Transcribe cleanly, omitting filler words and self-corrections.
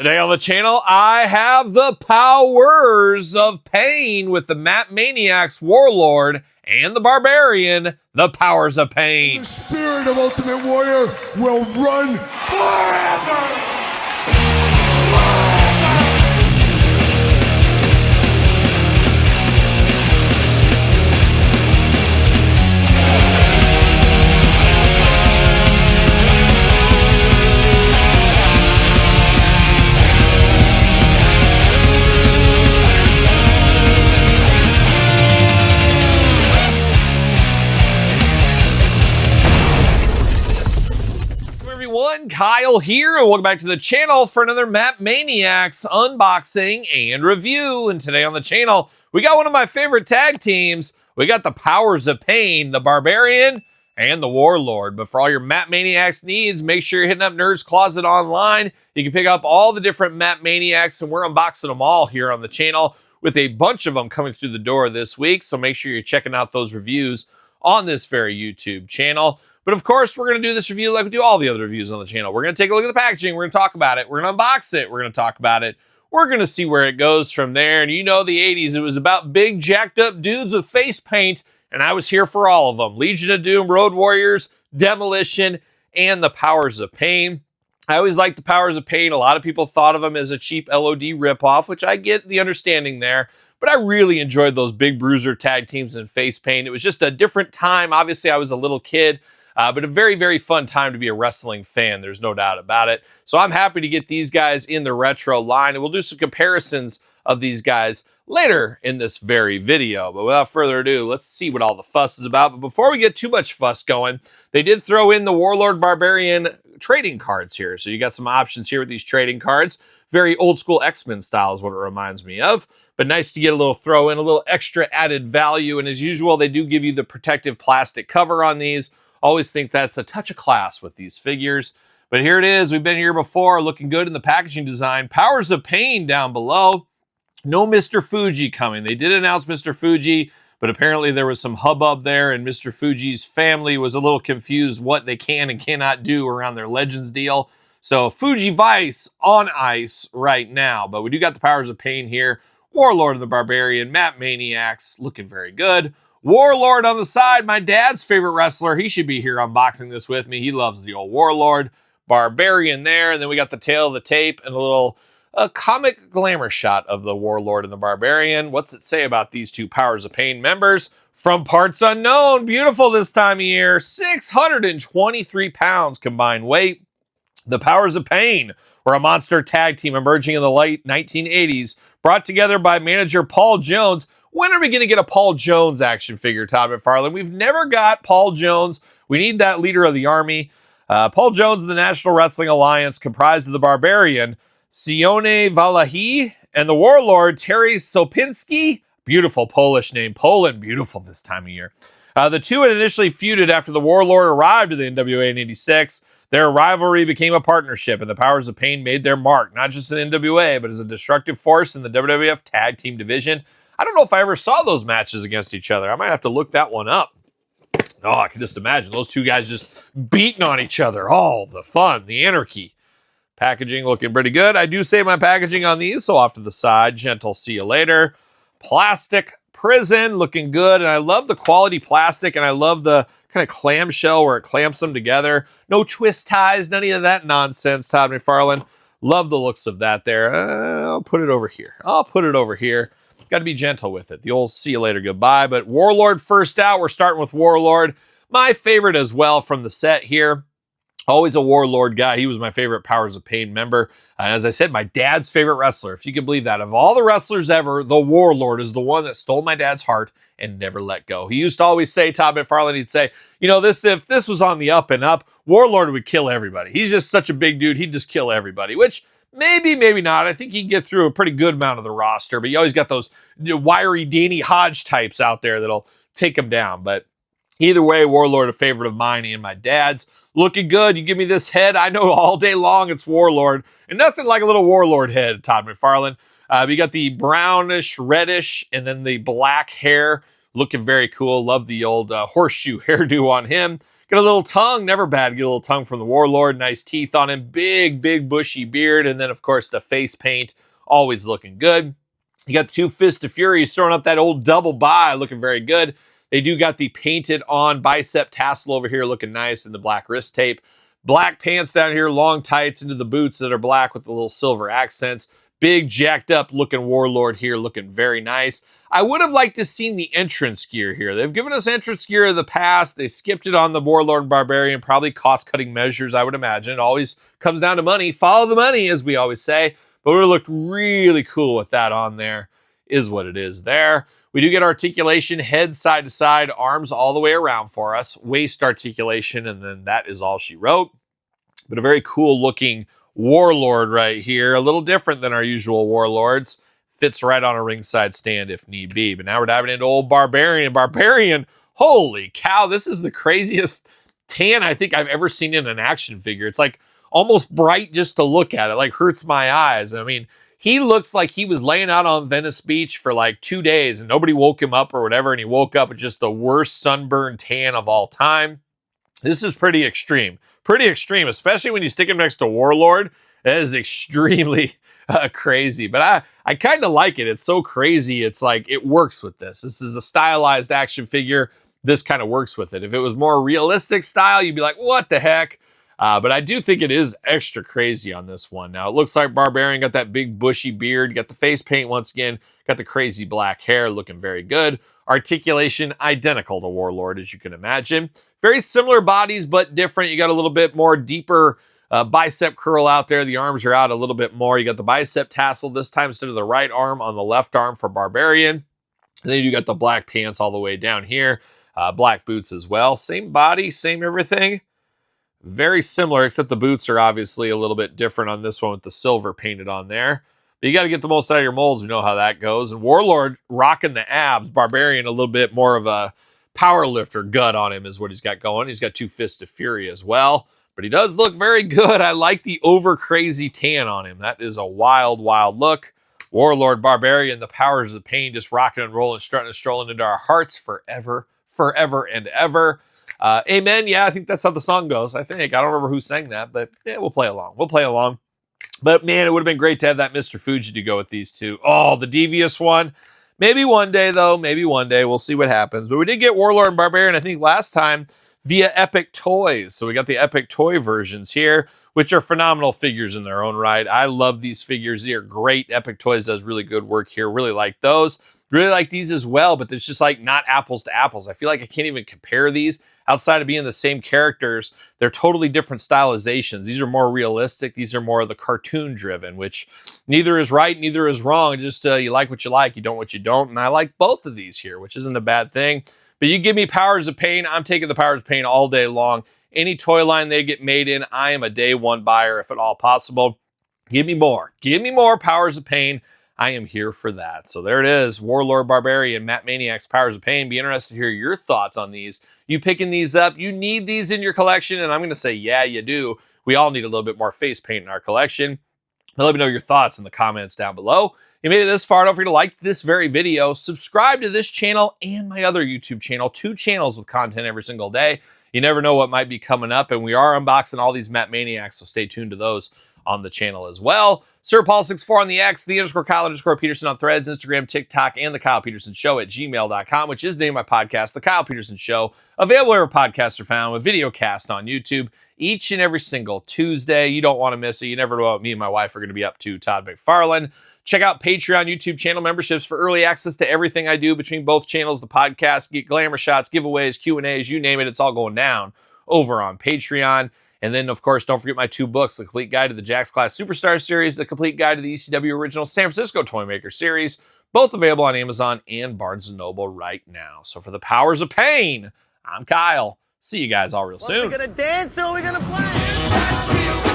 Today on the channel, I have the powers of pain with the Maniacs, Warlord, and the Barbarian, the powers of pain. The spirit of Ultimate Warrior will run forever! Kyle here, and welcome back to the channel for another Maniacs unboxing and review. And today on the channel, we got one of my favorite tag teams. We got the powers of pain, the Barbarian and the Warlord. But for all your Maniacs needs, make sure you're hitting up Nerd's Closet online. You can pick up all the different Maniacs, and we're unboxing them all here on the channel with a bunch of them coming through the door this week. So make sure you're checking out those reviews on this very YouTube channel. But of course, we're going to do this review like we do all the other reviews on the channel. We're going to take a look at the packaging. We're going to talk about it. We're going to unbox it. We're going to talk about it. We're going to see where it goes from there. And you know the 80s, it was about big, jacked up dudes with face paint. And I was here for all of them. Legion of Doom, Road Warriors, Demolition, and the Powers of Pain. I always liked the Powers of Pain. A lot of people thought of them as a cheap LOD ripoff, which I get the understanding there. But I really enjoyed those big bruiser tag teams in face paint. It was just a different time. Obviously, I was a little kid. But a very, very fun time to be a wrestling fan. There's no doubt about it. So I'm happy to get these guys in the retro line, and we'll do some comparisons of these guys later in this very video. But without further ado, let's see what all the fuss is about. But before we get too much fuss going, they did throw in the Warlord Barbarian trading cards here. So you got some options here with these trading cards. Very old school X-Men style is what it reminds me of. But nice to get a little throw in, a little extra added value. And as usual, they do give you the protective plastic cover on these. Always think that's a touch of class with these figures. But here it is. We've been here before, looking good in the packaging design. Powers of Pain down below. No Mr. Fuji coming. They did announce Mr. Fuji, but apparently there was some hubbub there, and Mr. Fuji's family was a little confused what they can and cannot do around their Legends deal. So Fuji Vice on ice right now. But we do got the Powers of Pain here. Warlord and the Barbarian, Maniacs, looking very good. Warlord on the side, my dad's favorite wrestler. He should be here unboxing this with me. He loves the old Warlord. Barbarian there. And then we got the tail of the tape and a little comic glamour shot of the Warlord and the Barbarian. What's it say about these two Powers of Pain members? From parts unknown. Beautiful this time of year. 623 pounds combined weight. The Powers of Pain were a monster tag team emerging in the late 1980s, brought together by manager Paul Jones. When are we going to get a Paul Jones action figure, Todd McFarlane? We've never got Paul Jones. We need that leader of the army. Paul Jones of the National Wrestling Alliance, comprised of the Barbarian, Sione Valahi, and the Warlord, Terry Sopinski. Beautiful Polish name. Poland, beautiful this time of year. The two had initially feuded after the Warlord arrived to the NWA in '86. Their rivalry became a partnership, and the Powers of Pain made their mark, not just in NWA, but as a destructive force in the WWF Tag Team Division. I don't know if I ever saw those matches against each other. I might have to look that one up. Oh, I can just imagine those two guys just beating on each other. Oh, the fun, the anarchy. Packaging looking pretty good. I do save my packaging on these, so off to the side. Gentle, see you later. Plastic Prison looking good, and I love the quality plastic, and I love the kind of clamshell where it clamps them together. No twist ties, none of that nonsense, Todd McFarlane. Love the looks of that there. I'll put it over here. Got to be gentle with it. The old see you later, goodbye. But Warlord first out. We're starting with Warlord. My favorite as well from the set here. Always a Warlord guy. He was my favorite Powers of Pain member. As I said, my dad's favorite wrestler, if you can believe that. Of all the wrestlers ever, the Warlord is the one that stole my dad's heart and never let go. He used to always say, Todd McFarlane, he'd say, you know, if this was on the up and up, Warlord would kill everybody. He's just such a big dude. He'd just kill everybody, which maybe, maybe not. I think he can get through a pretty good amount of the roster, but you always got those wiry Danny Hodge types out there that'll take him down. But either way, Warlord, a favorite of mine and my dad's. Looking good. You give me this head, I know all day long it's Warlord. And nothing like a little Warlord head, Todd McFarlane. We got the brownish, reddish, and then the black hair. Looking very cool. Love the old horseshoe hairdo on him. Got a little tongue, never bad. Get a little tongue from the Warlord. Nice teeth on him. Big bushy beard. And then, of course, the face paint, always looking good. You got the two Fists of Fury throwing up that old double bi, looking very good. They do got the painted on bicep tassel over here, looking nice, and the black wrist tape. Black pants down here, long tights into the boots that are black with the little silver accents. Big jacked up looking Warlord here, looking very nice. I would have liked to seen the entrance gear here. They've given us entrance gear in the past. They skipped it on the Warlord and Barbarian, probably cost-cutting measures, I would imagine. It always comes down to money. Follow the money, as we always say. But it would have looked really cool with that on there, is what it is there. We do get articulation, head side to side, arms all the way around for us, waist articulation, and then that is all she wrote. But a very cool looking Warlord right here. A little different than our usual Warlords. Fits right on a ringside stand if need be. But now we're diving into old Barbarian. Barbarian, holy cow, this is the craziest tan I think I've ever seen in an action figure. It's like almost bright just to look at. It like hurts my eyes. I mean, he looks like he was laying out on Venice Beach for like 2 days and nobody woke him up or whatever, and he woke up with just the worst sunburned tan of all time. This is pretty extreme, especially when you stick him next to Warlord. That is extremely crazy, but I kind of like it. It's so crazy. It's like it works with this. This is a stylized action figure. This kind of works with it. If it was more realistic style, you'd be like, what the heck? But I do think it is extra crazy on this one. Now, it looks like Barbarian got that big bushy beard, got the face paint once again, got the crazy black hair, looking very good. Articulation, identical to Warlord, as you can imagine. Very similar bodies, but different. You got a little bit more deeper bicep curl out there. The arms are out a little bit more. You got the bicep tassel this time instead of the right arm on the left arm for Barbarian. And then you got the black pants all the way down here. Black boots as well. Same body, same everything. Very similar, except the boots are obviously a little bit different on this one with the silver painted on there. But you got to get the most out of your molds. We know how that goes. And Warlord rocking the abs. Barbarian a little bit more of a power lifter gut on him is what he's got going. He's got two Fists of Fury as well. But he does look very good. I like the over crazy tan on him. That is a wild look. Warlord, Barbarian, the powers of pain just rocking and rolling, strutting and strolling into our hearts forever and ever. Amen. Yeah, I think that's how the song goes. I think. I don't remember who sang that, but yeah, we'll play along. But man, it would have been great to have that Mr. Fuji to go with these two. Oh, the devious one. Maybe one day, though. Maybe one day. We'll see what happens. But we did get Warlord and Barbarian, I think, last time via Epic Toys. So we got the Epic Toy versions here, which are phenomenal figures in their own right. I love these figures. They are great. Epic Toys does really good work here. Really like those. Really like these as well, but it's just like not apples to apples. I feel like I can't even compare these. Outside of being the same characters, they're totally different stylizations. These are more realistic. These are more of the cartoon driven, which neither is right, neither is wrong. Just you like what you like, you don't what you don't. And I like both of these here, which isn't a bad thing. But you give me Powers of Pain, I'm taking the Powers of Pain all day long. Any toy line they get made in, I am a day one buyer if at all possible. Give me more. Give me more Powers of Pain. I am here for that. So there it is. Warlord, Barbarian, Matt Maniacs, Powers of Pain. Be interested to hear your thoughts on these. You picking these up? You need these in your collection? And I'm going to say, yeah, you do. We all need a little bit more face paint in our collection. Now, let me know your thoughts in the comments down below. You made it this far. Don't forget to like this very video. Subscribe to this channel and my other YouTube channel. 2 channels with content every single day. You never know what might be coming up. And we are unboxing all these Matt Maniacs, so stay tuned to those on the channel as well. Sir Paul64 on the X, _Kyle_Peterson on Threads, Instagram, TikTok, and TheKylePetersonShow at gmail.com, which is the name of my podcast, The Kyle Peterson Show, available wherever podcasts are found, with video cast on YouTube each and every single Tuesday. You don't want to miss it. You never know what me and my wife are going to be up to. Todd McFarlane. Check out Patreon, YouTube channel memberships for early access to everything I do between both channels, the podcast, get glamour shots, giveaways, Q&As, you name it. It's all going down over on Patreon. And then, of course, don't forget my 2 books, The Complete Guide to the Jakks Class Superstar Series, The Complete Guide to the ECW Original San Francisco Toymaker Series, both available on Amazon and Barnes & Noble right now. So for the Powers of Pain, I'm Kyle. See you guys all real soon. We're going to dance or we're going to play?